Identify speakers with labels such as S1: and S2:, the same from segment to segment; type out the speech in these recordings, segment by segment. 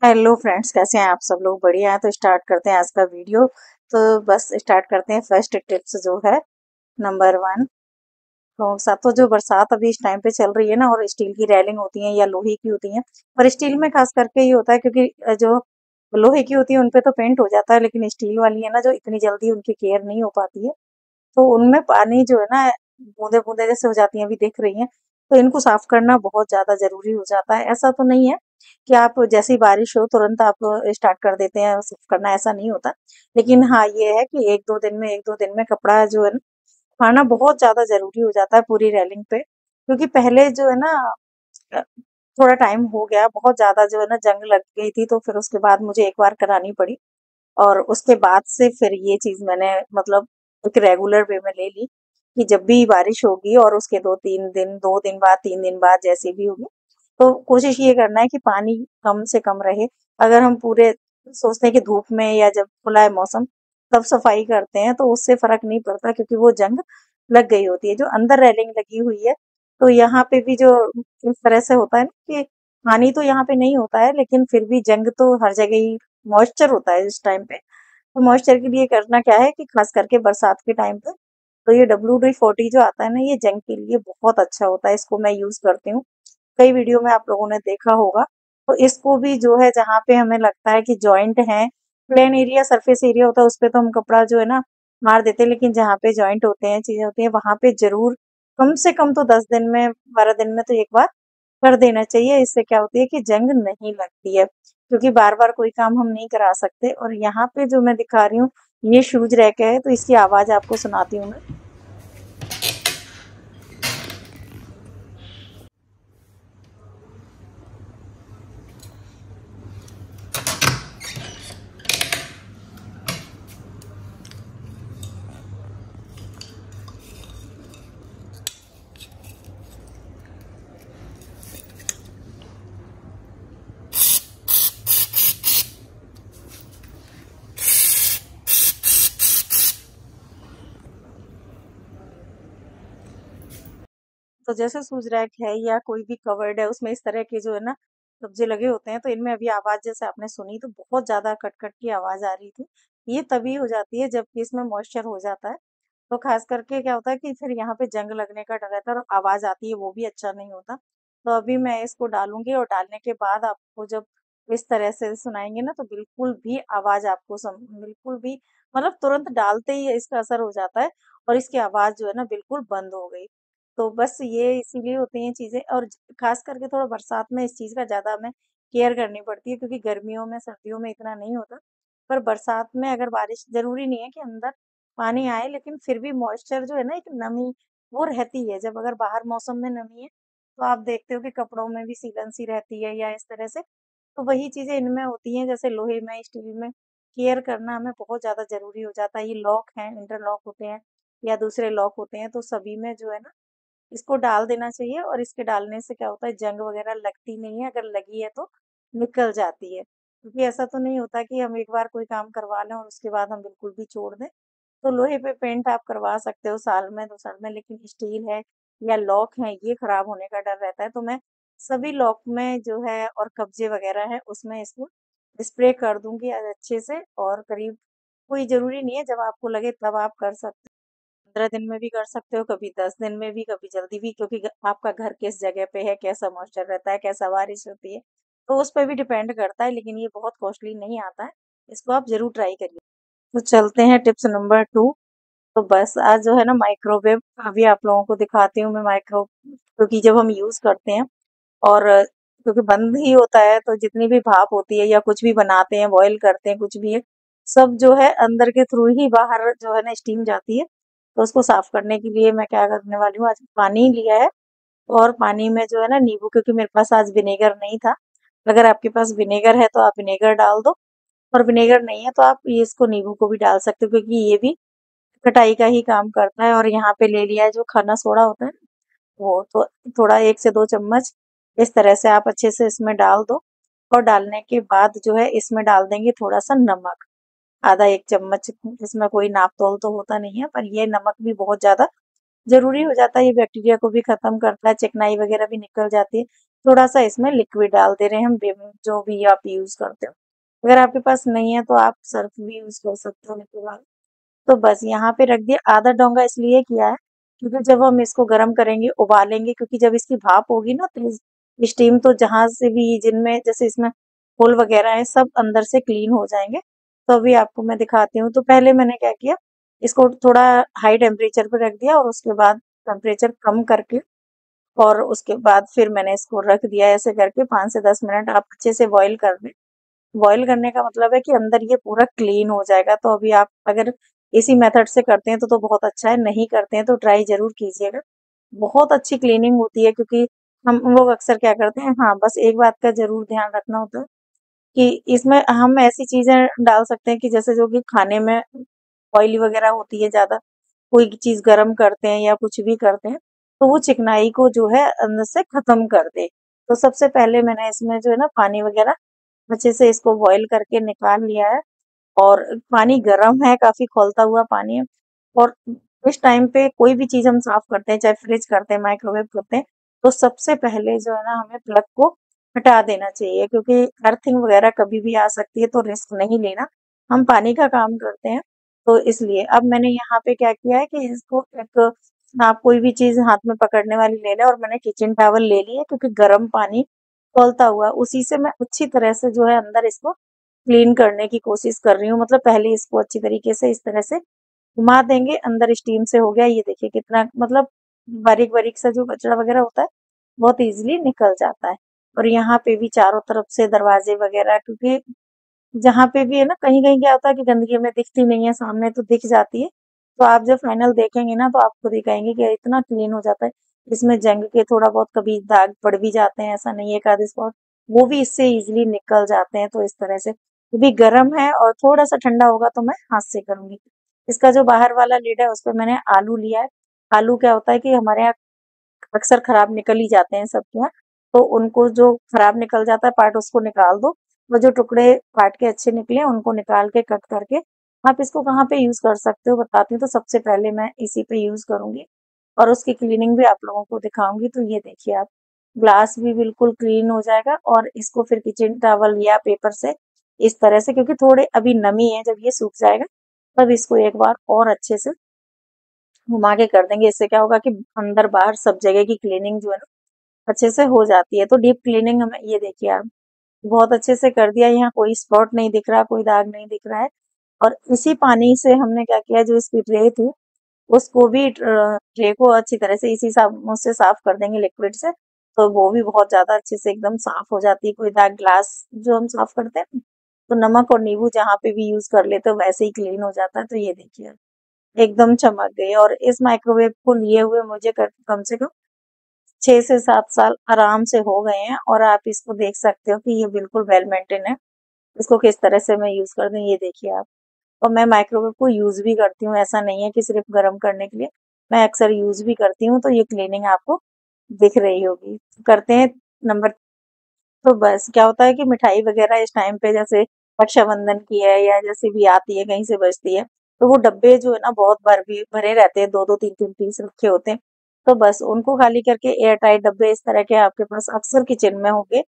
S1: Hello friends, कैसे हैं आप सब लोग? बढ़िया हैं। तो स्टार्ट करते हैं आज का वीडियो। तो बस स्टार्ट करते हैं। फर्स्ट टिप्स जो है नंबर वन। तो साथ तो जो बरसात अभी इस टाइम पे चल रही है ना, और स्टील की रेलिंग होती है या लोहे की होती है, पर स्टील में खास करके ये होता है क्योंकि जो लोहे की होती है उन पे तो पेंट हो जाता है, लेकिन स्टील वाली है ना, जो इतनी जल्दी उनकी केयर नहीं हो पाती है, तो उनमें पानी जो है ना, बूंदे बूंदे जैसे हो जाती हैं, अभी दिख रही हैं। तो इनको साफ करना बहुत ज्यादा जरूरी हो जाता है। ऐसा तो नहीं है कि आप जैसे ही बारिश हो तुरंत आप स्टार्ट कर देते हैं साफ करना, ऐसा नहीं होता। लेकिन हाँ, ये है कि एक दो दिन में कपड़ा जो है ना, सुखाना बहुत ज्यादा जरूरी हो जाता है पूरी रेलिंग पे, क्योंकि पहले जो है ना, अ, थोड़ा टाइम हो गया, बहुत ज्यादा जो है ना जंग लग गई थी, तो फिर उसके बाद मुझे एक बार करानी पड़ी। और उसके बाद से फिर ये चीज़ मैंने मतलब एक रेगुलर वे में ले ली कि जब भी बारिश होगी और उसके 2 दिन बाद 3 दिन बाद जैसे भी होगी, तो कोशिश ये करना है कि पानी कम से कम रहे। अगर हम पूरे सोचते हैं कि धूप में या जब खुला है मौसम तब सफाई करते हैं, तो उससे फर्क नहीं पड़ता, क्योंकि वो जंग लग गई होती है। जो अंदर रेलिंग लगी हुई है, तो यहाँ पे भी जो इस तरह से होता है ना कि पानी तो यहाँ पे नहीं होता है, लेकिन फिर भी जंग तो हर जगह ही मॉइस्चर होता है इस टाइम पे। तो मॉइस्चर के लिए करना क्या है कि खास करके बरसात के टाइम पे, तो ये WD-40 जो आता है ना, ये जंग के लिए बहुत अच्छा होता है। इसको मैं यूज करती हूँ, कई वीडियो में आप लोगों ने देखा होगा। तो इसको भी जो है, जहाँ पे हमें लगता है कि जॉइंट है, प्लेन एरिया सरफेस एरिया होता है, उस पे तो हम कपड़ा जो है ना मार देते हैं, लेकिन जहाँ पे जॉइंट होते हैं, चीजें होती हैं, वहां पे जरूर कम से कम तो 10 दिन में 12 दिन में तो एक बार कर देना चाहिए। इससे क्या होती है कि जंग नहीं लगती है, क्योंकि बार बार कोई काम हम नहीं करा सकते। और यहाँ पे जो मैं दिखा रही हूँ, ये शूज रैक है, तो इसकी आवाज आपको सुनाती हूँ मैं। तो जैसे शूज रैक है या कोई भी कवर्ड है, उसमें इस तरह के जो है ना कब्जे लगे होते हैं, तो इनमें अभी आवाज जैसे आपने सुनी, तो बहुत ज्यादा कट कट की आवाज आ रही थी। ये तभी हो जाती है जबकि इसमें मॉइस्चर हो जाता है। तो खास करके क्या होता है कि फिर यहाँ पे जंग लगने का डर रहता है और आवाज आती है, वो भी अच्छा नहीं होता। तो अभी मैं इसको डालूंगी, और डालने के बाद आपको जब इस तरह से सुनाएंगे ना, तो बिल्कुल भी आवाज आपको बिल्कुल भी, मतलब तुरंत डालते ही इसका असर हो जाता है, और इसकी आवाज जो है ना बिल्कुल बंद हो गई। तो बस ये इसीलिए होती हैं चीजें। और खास करके थोड़ा बरसात में इस चीज का ज्यादा हमें केयर करनी पड़ती है, क्योंकि गर्मियों में सर्दियों में इतना नहीं होता। पर बरसात में अगर बारिश, जरूरी नहीं है कि अंदर पानी आए, लेकिन फिर भी मॉइस्चर जो है ना, एक नमी वो रहती है। जब अगर बाहर मौसम में नमी है, तो आप देखते हो कि कपड़ों में भी सीलन सी रहती है या इस तरह से। तो वही चीजें इनमें होती हैं, जैसे लोहे में, स्टील में केयर करना हमें बहुत ज्यादा जरूरी हो जाता है। ये लॉक है, इंटरलॉक होते हैं या दूसरे लॉक होते हैं, तो सभी में जो है ना इसको डाल देना चाहिए। और इसके डालने से क्या होता है, जंग वगैरह लगती नहीं है, अगर लगी है तो निकल जाती है। क्योंकि ऐसा तो नहीं होता कि हम एक बार कोई काम करवा लें और उसके बाद हम बिल्कुल भी छोड़ दें। तो लोहे पे पेंट आप करवा सकते हो साल में 2 साल में, लेकिन स्टील है या लॉक है, ये खराब होने का डर रहता है। तो मैं सभी लॉक में जो है और कब्जे वगैरह है उसमें इसको स्प्रे कर दूंगी आज अच्छे से। और करीब, कोई जरूरी नहीं है, जब आपको लगे तब आप कर सकते हो। 15 दिन में भी कर सकते हो, कभी 10 दिन में भी, कभी जल्दी भी, क्योंकि आपका घर किस जगह पे है, कैसा मॉइस्चर रहता है, कैसा बारिश होती है, तो उस पर भी डिपेंड करता है। लेकिन ये बहुत कॉस्टली नहीं आता है, इसको आप जरूर ट्राई करिए। तो चलते हैं टिप्स नंबर 2। तो बस आज जो है ना माइक्रोवेव, अभी आप लोगों को दिखाती हूँ मैं माइक्रो, क्योंकि जब हम यूज करते हैं और क्योंकि बंद ही होता है, तो जितनी भी भाप होती है या कुछ भी बनाते हैं, बॉईल करते हैं, कुछ भी है, सब जो है अंदर के थ्रू ही बाहर जो है ना स्टीम जाती है। तो उसको साफ करने के लिए मैं क्या करने वाली हूँ, आज पानी लिया है, और पानी में जो है ना नींबू, क्योंकि मेरे पास आज विनेगर नहीं था। अगर आपके पास विनेगर है तो आप विनेगर डाल दो, और विनेगर नहीं है तो आप ये इसको नींबू को भी डाल सकते हो, क्योंकि ये भी खटाई का ही काम करता है। और यहाँ पे ले लिया है जो खाना सोडा होता है, वो तो थोड़ा 1 से 2 चम्मच इस तरह से आप अच्छे से इसमें डाल दो। और डालने के बाद जो है इसमें डाल देंगे थोड़ा सा नमक, आधा 1 चम्मच। इसमें कोई नाप तोल तो होता नहीं है, पर ये नमक भी बहुत ज्यादा जरूरी हो जाता है, ये बैक्टीरिया को भी खत्म करता है, चिकनाई वगैरह भी निकल जाती है। थोड़ा-सा इसमें लिक्विड डाल दे रहे हैं हम जो भी आप यूज़ करते हो। अगर आपके पास नहीं है तो आप सर्फ़ भी यूज़ कर सकते हो लिक्विड वाला। तो बस यहाँ पे रख दिया। आधा डोंगा इसलिए किया है क्योंकि जब हम इसको गरम करेंगे, उबालेंगे, क्योंकि जब इसकी भाप होगी ना तो स्टीम तो जहाँ से भी जिनमें जैसे इसमें होल वगैरह है सब अंदर से क्लीन हो जाएँगे। तो अभी आपको मैं दिखाती हूँ। तो पहले मैंने क्या किया, इसको थोड़ा हाई टेम्परेचर पे रख दिया और उसके बाद टेम्परेचर कम करके और उसके बाद फिर मैंने इसको रख दिया ऐसे करके 5 से 10 मिनट आप अच्छे से बॉयल कर दें। बॉयल करने का मतलब है कि अंदर ये पूरा क्लीन हो जाएगा। तो अभी आप अगर इसी मेथड से करते हैं तो बहुत अच्छा है, नहीं करते हैं तो ट्राई ज़रूर कीजिएगा। बहुत अच्छी क्लीनिंग होती है क्योंकि हम लोग अक्सर क्या करते हैं, हाँ, बस एक बात का ज़रूर ध्यान रखना होता है कि इसमें हम ऐसी चीज़ें डाल सकते हैं कि जैसे जो कि खाने में ऑयली वगैरह होती है ज़्यादा, कोई चीज़ गरम करते हैं या कुछ भी करते हैं, तो वो चिकनाई को जो है अंदर से ख़त्म कर दे। तो सबसे पहले मैंने इसमें जो है ना पानी वगैरह अच्छे से इसको बॉयल करके निकाल लिया है और पानी गरम है, काफ़ी खौलता हुआ पानी है। और इस टाइम पे कोई भी चीज़ हम साफ़ करते हैं, चाहे फ्रिज करते हैं, माइक्रोवेव करते हैं, तो सबसे पहले जो है ना हमें प्लग को हटा देना चाहिए क्योंकि अर्थिंग वगैरह कभी भी आ सकती है, तो रिस्क नहीं लेना। हम पानी का काम करते हैं, तो इसलिए। अब मैंने यहाँ पे क्या किया है कि इसको एक आप कोई भी चीज़ हाथ में पकड़ने वाली ले लें और मैंने किचन टॉवल ले लिया क्योंकि गर्म पानी खौलता हुआ, उसी से मैं अच्छी तरह से जो है अंदर इसको क्लीन करने की कोशिश कर रही हूँ। मतलब पहले इसको अच्छी तरीके से इस तरह से घुमा देंगे, अंदर स्टीम से हो गया। ये देखिए कितना मतलब बारीक-बारीक सा जो कचरा वगैरह होता है, बहुत ईज़िली निकल जाता है। और यहाँ पे भी चारों तरफ से दरवाज़े वगैरह, क्योंकि जहाँ पे भी है ना, कहीं-कहीं क्या होता है कि गंदगी हमें दिखती नहीं है, सामने तो दिख जाती है। तो आप जब फाइनल देखेंगे ना तो आप खुद ही कहेंगे कि इतना क्लीन हो जाता है। इसमें जंग के थोड़ा बहुत कभी दाग पड़ भी जाते हैं, ऐसा नहीं है, एक आधे स्पॉट, वो भी इससे ईज़िली निकल जाते हैं। तो इस तरह से वो भी गर्म है और थोड़ा-सा ठंडा होगा तो मैं हाथ से करूँगी। इसका जो बाहर वाला लिड है उसपे मैंने आलू लिया है। आलू क्या होता है कि हमारे यहाँ अक्सर खराब निकल ही जाते हैं सबके यहाँ, तो उनको जो खराब निकल जाता है पार्ट उसको निकाल दो। वो जो टुकड़े पार्ट के अच्छे निकले उनको निकाल के कट करके आप इसको कहाँ पे यूज़ कर सकते हो बताती हूँ। तो सबसे पहले मैं इसी पे यूज़ करूँगी और उसकी क्लीनिंग भी आप लोगों को दिखाऊँगी। तो ये देखिए आप, ग्लास भी बिल्कुल क्लीन हो जाएगा और इसको फिर किचन टॉवल या पेपर से इस तरह से, क्योंकि थोड़े अभी नमी है, जब ये सूख जाएगा तब इसको एक बार और अच्छे से घुमा के कर देंगे। इससे क्या होगा कि अंदर बाहर सब जगह की क्लीनिंग जो है ना अच्छे से हो जाती है। तो डीप क्लीनिंग हमें, ये देखिए आप, बहुत अच्छे से कर दिया। यहाँ कोई स्पॉट नहीं दिख रहा, कोई दाग नहीं दिख रहा है। और इसी पानी से हमने क्या किया, जो इसकी ट्रे थी उसको भी ट्रे को अच्छी तरह से इसी साबुन से साफ कर देंगे लिक्विड से, तो वो भी बहुत ज़्यादा अच्छे से एकदम साफ हो जाती है। कोई दाग, ग्लास जो हम साफ करते हैं ना, तो नमक और नींबू जहाँ पे भी यूज़ कर लेते हो वैसे ही क्लीन हो जाता है। तो ये देखिए एकदम चमक गई। और इस माइक्रोवेव को लिए हुए मुझे कम से कम 6 से 7 साल आराम से हो गए हैं और आप इसको देख सकते हो कि ये बिल्कुल वेल मेंटेन है। इसको किस तरह से मैं यूज़ कर दूँ, ये देखिए आप। और मैं माइक्रोवेव को यूज़ भी करती हूँ, ऐसा नहीं है कि सिर्फ़ गरम करने के लिए, मैं अक्सर यूज़ भी करती हूँ। तो ये क्लीनिंग आपको दिख रही होगी। करते हैं नंबर। तो बस क्या होता है कि मिठाई वग़ैरह इस टाइम पे जैसे रक्षाबंधन की है या जैसे भी आती है, कहीं से बचती है, तो वो डब्बे जो है ना बहुत भर भी भरे रहते हैं, 2-2 3-3 पीस रखे होते हैं। तो बस उनको खाली करके एयर टाइट डब्बे इस तरह के आपके पास अक्सर किचन में होंगे।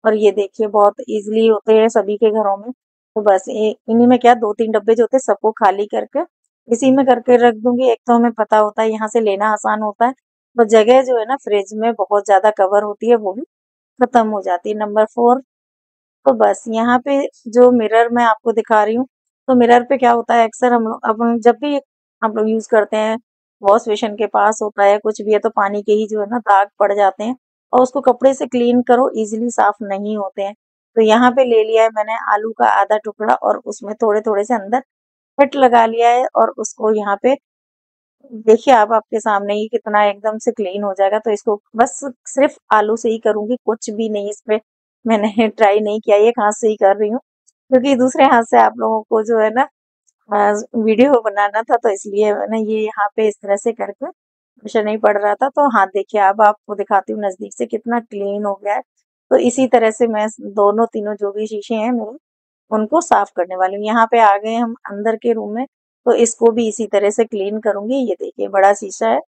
S1: और ये देखिए बहुत ईज़िली होते हैं सभी के घरों में। तो बस इन्हीं में क्या 2-3 डब्बे जो होते हैं सबको खाली करके इसी में करके रख दूँगी। एक तो हमें पता होता है यहाँ से लेना आसान होता है, तो जगह जो है ना फ्रिज में बहुत ज़्यादा कवर होती है, वो भी खत्म हो जाती है। नंबर 4, तो बस यहाँ पे जो मिरर मैं आपको दिखा रही हूँ, तो मिरर पे क्या होता है, अक्सर हम लोग, अब हम जब भी हम लोग यूज़ करते हैं, वॉश बेसिन के पास होता है, कुछ भी है, तो पानी के ही जो है ना दाग पड़ जाते हैं और उसको कपड़े से क्लीन करो, ईज़िली साफ नहीं होते हैं। तो यहाँ पे ले लिया है मैंने आलू का आधा टुकड़ा और उसमें थोड़े-थोड़े से अंदर कट लगा लिया है और उसको यहाँ पे देखिए आप, आपके सामने ही कितना एकदम से क्लीन हो जाएगा। तो इसको बस सिर्फ़ आलू से ही करूँगी, कुछ भी नहीं इसमें मैंने ट्राई नहीं किया, एक हाथ से ही कर रही हूँ। क्योंकि दूसरे हाथ से आप लोगों को जो है ना वीडियो बनाना था, तो इसलिए मैंने ये यहाँ पे इस तरह से करके प्रेशर नहीं पड़ रहा था। तो हाँ, देखिए अब आपको दिखाती हूँ नज़दीक से कितना क्लीन हो गया है। तो इसी तरह से मैं दोनों तीनों जो भी शीशे हैं मेरे, उनको साफ करने वाली हूँ। यहाँ पे आ गए हम अंदर के रूम में, तो इसको भी इसी तरह से क्लीन करूँगी। ये देखिए बड़ा शीशा है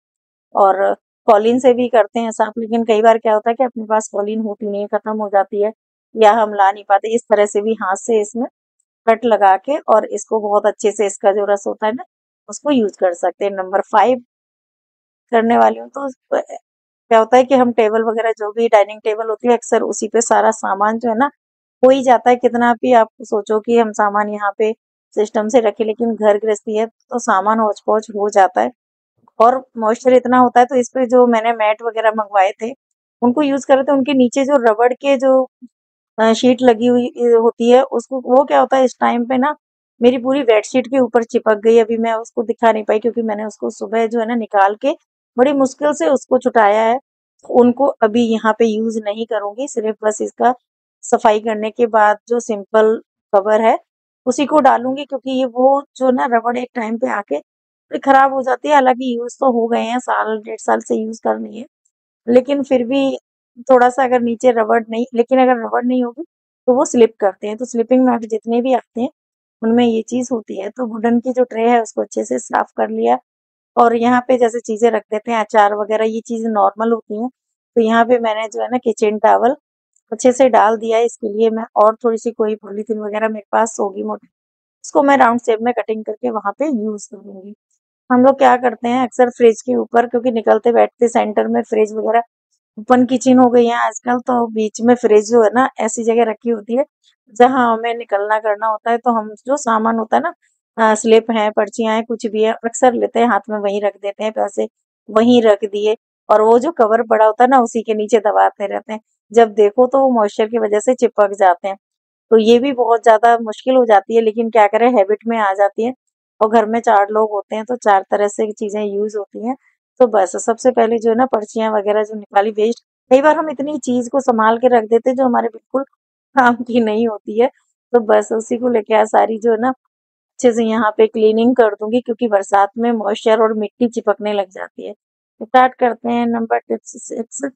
S1: और कॉलिन से भी करते हैं साफ, लेकिन कई बार क्या होता है कि अपने पास कॉलिन होती नहीं है, खत्म हो जाती है या हम ला नहीं पाते, इस तरह से भी हाथ से इसमें कट लगा के और इसको बहुत अच्छे से इसका जो रस होता है ना उसको यूज कर सकते हैं। नंबर 5 करने वाली हूँ तो क्या होता है कि हम टेबल वगैरह जो भी डाइनिंग टेबल होती है अक्सर उसी पे सारा सामान जो है ना हो ही जाता है। कितना भी आप सोचो कि हम सामान यहाँ पे सिस्टम से रखे, लेकिन घर गृहस्थी है तो सामान होच पोच हो जाता है और मॉइस्चर इतना होता है। तो इस पे जो मैंने मैट वगैरह मंगवाए थे उनको यूज करे थे, उनके नीचे जो रबड़ के जो शीट लगी हुई होती है उसको, वो क्या होता है इस टाइम पे ना मेरी पूरी बेडशीट के ऊपर चिपक गई। अभी मैं उसको दिखा नहीं पाई क्योंकि मैंने उसको सुबह जो है ना निकाल के बड़ी मुश्किल से उसको छुटाया है। उनको अभी यहाँ पे यूज नहीं करूंगी, सिर्फ बस इसका सफाई करने के बाद जो सिंपल कवर है उसी को डालूंगी, क्योंकि ये वो जो ना रबड़ एक टाइम पे आके फिर खराब हो जाती है। हालांकि यूज तो हो गए हैं, साल 1.5 साल से यूज कर रही है, लेकिन फिर भी थोड़ा-सा अगर नीचे रबड़ नहीं, लेकिन अगर रबड़ नहीं होगी तो वो स्लिप करते हैं। तो स्लिपिंग मैट जितने भी आते हैं उनमें ये चीज़ होती है। तो वुडन की जो ट्रे है उसको अच्छे से साफ कर लिया और यहाँ पे जैसे चीज़ें रख देते हैं, अचार वगैरह ये चीज़ें नॉर्मल होती हैं। तो यहाँ पे मैंने जो है ना किचन टॉवल अच्छे से डाल दिया है। इसके लिए मैं और थोड़ी-सी कोई पॉलीथीन वगैरह मेरे पास होगी मोटी, उसको मैं राउंड शेप में कटिंग करके वहाँ पे यूज़ करूँगी। हम लोग क्या करते हैं अक्सर फ्रिज के ऊपर, क्योंकि निकलते बैठते सेंटर में फ्रिज वगैरह ओपन किचन हो गई है आजकल, तो बीच में फ्रिज जो है ना ऐसी जगह रखी होती है जहां हमें निकलना करना होता है। तो हम जो सामान होता है ना स्लिप है, पर्चियां हैं, कुछ भी है, अक्सर लेते हैं हाथ में, वहीं रख देते हैं, पैसे वहीं रख दिए और वो जो कवर पड़ा होता है ना उसी के नीचे दबाते रहते हैं। जब देखो तो वो मॉइस्चर की वजह से चिपक जाते हैं। तो ये भी बहुत ज्यादा मुश्किल हो जाती है, लेकिन क्या करें हैबिट में आ जाती है। और घर में 4 लोग होते हैं तो 4 तरह से चीजें यूज होती हैं। तो बस सबसे पहले जो है ना पर्चियाँ वगैरह जो निकाली वेस्ट, कई बार हम इतनी चीज़ को सँभाल के रख देते हैं जो हमारे बिल्कुल काम की नहीं होती है। तो बस उसी को लेके आज सारी जो है ना अच्छे से यहाँ पे क्लीनिंग कर दूँगी, क्योंकि बरसात में मॉइस्चर और मिट्टी चिपकने लग जाती है। स्टार्ट करते हैं नंबर टिप्स 6।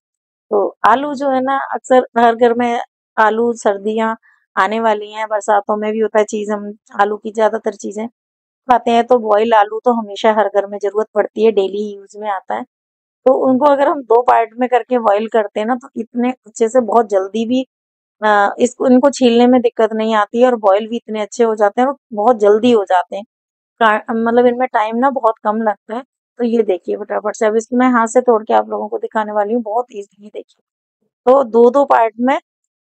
S1: तो आलू जो है ना अक्सर हर घर में, आलू सर्दियाँ आने वाली हैं, बरसातों में भी होता है चीज़, हम आलू की ज़्यादातर चीज़ें खाते हैं। तो बॉयल आलू तो हमेशा हर घर में ज़रूरत पड़ती है, डेली यूज़ में आता है। तो उनको अगर हम 2 पार्ट में करके बॉयल करते हैं ना तो इतने अच्छे से बहुत जल्दी भी इसको इनको छीलने में दिक्कत नहीं आती है और बॉयल भी इतने अच्छे हो जाते हैं और बहुत जल्दी हो जाते हैं। मतलब इनमें टाइम ना बहुत कम लगता है। तो ये देखिए फटाफट से अब इसको मैं हाथ से तोड़ के आप लोगों को दिखाने वाली हूँ, बहुत ईज़िली देखिए। तो 2-2 पार्ट में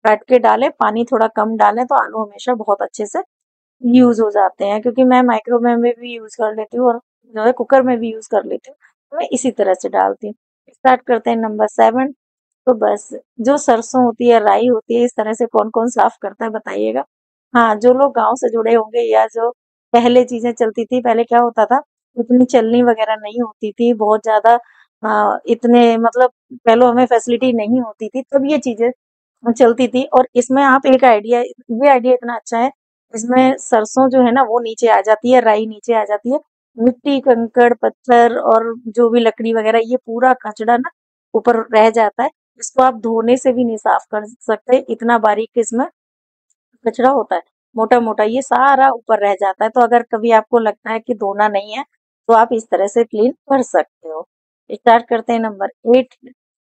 S1: काट के डालें, पानी थोड़ा कम डालें तो आलू हमेशा बहुत अच्छे से यूज़ हो जाते हैं, क्योंकि मैं माइक्रोवेव में भी यूज़ कर लेती हूँ और जो है कुकर में भी यूज़ कर लेती हूँ। तो मैं इसी तरह से डालती हूँ। स्टार्ट करते हैं नंबर 7। तो बस जो सरसों होती है, राई होती है, इस तरह से कौन-कौन साफ करता है बताइएगा? हाँ, जो लोग गाँव से जुड़े होंगे या जो पहले चीज़ें चलती थी, पहले क्या होता था, इतनी चलनी वगैरह नहीं होती थी, बहुत ज़्यादा इतने मतलब पहले हमें फैसिलिटी नहीं होती थी, तब ये चीज़ें चलती थी। और इसमें आप एक आइडिया, ये आइडिया इतना अच्छा है, इसमें सरसों जो है ना वो नीचे आ जाती है, राई नीचे आ जाती है, मिट्टी, कंकड़, पत्थर और जो भी लकड़ी वगैरह ये पूरा कचड़ा ना ऊपर रह जाता है। इसको आप धोने से भी नहीं साफ कर सकते, इतना बारीक इसमें कचरा होता है, मोटा-मोटा ये सारा ऊपर रह जाता है। तो अगर कभी आपको लगता है कि धोना नहीं है, तो आप इस तरह से क्लीन कर सकते हो। स्टार्ट करते हैं नंबर 8।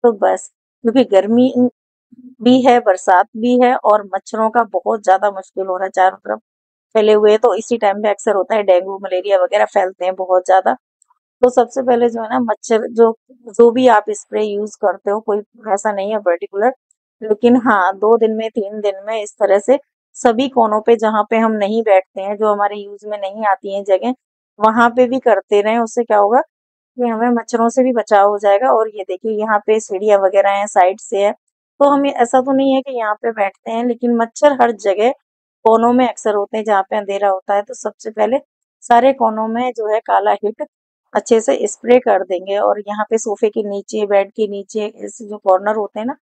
S1: तो बस क्योंकि गर्मी भी है, बरसात भी है और मच्छरों का बहुत ज़्यादा मुश्किल हो रहा है, चारों तरफ फैले हुए हैं। तो इसी टाइम पे अक्सर होता है डेंगू, मलेरिया वगैरह फैलते हैं बहुत ज़्यादा। तो सबसे पहले जो है ना मच्छर जो जो भी आप स्प्रे यूज़ करते हो, कोई ऐसा नहीं है पर्टिकुलर, लेकिन हाँ 2 दिन में 3 दिन में इस तरह से सभी कोनों पे जहाँ पे हम नहीं बैठते हैं, जो हमारे यूज़ में नहीं आती हैं जगह, वहाँ पे भी करते रहें। उससे क्या होगा कि हमें मच्छरों से भी बचाव हो जाएगा। और ये देखिए यहाँ पे सीढ़ियाँ वगैरह हैं, साइड से है, तो हमें ऐसा तो नहीं है कि यहाँ पे बैठते हैं, लेकिन मच्छर हर जगह कोनों में अक्सर होते हैं जहाँ पे अंधेरा होता है। तो सबसे पहले सारे कोनों में जो है काला हिट अच्छे से स्प्रे कर देंगे। और यहाँ पे सोफे के नीचे, बेड के नीचे, ऐसे जो कॉर्नर होते हैं ना,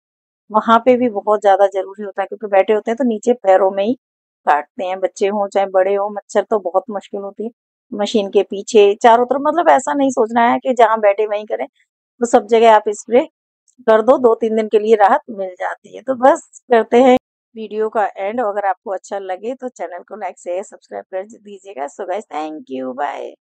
S1: वहाँ पे भी बहुत ज़्यादा ज़रूरी होता है, क्योंकि बैठे होते हैं तो नीचे पैरों में ही काटते हैं, बच्चे हों चाहे बड़े हों, मच्छर तो बहुत मुश्किल होती है। मशीन के पीछे, चारों तरफ, मतलब ऐसा नहीं सोचना है कि जहाँ बैठे वहीं करें, तो सब जगह आप स्प्रे कर दो, 2-3 दिन के लिए राहत मिल जाती है। तो बस करते हैं वीडियो का एंड। अगर आपको अच्छा लगे तो चैनल को लाइक, शेयर, सब्सक्राइब कर दीजिएगा। So guys thank you, bye.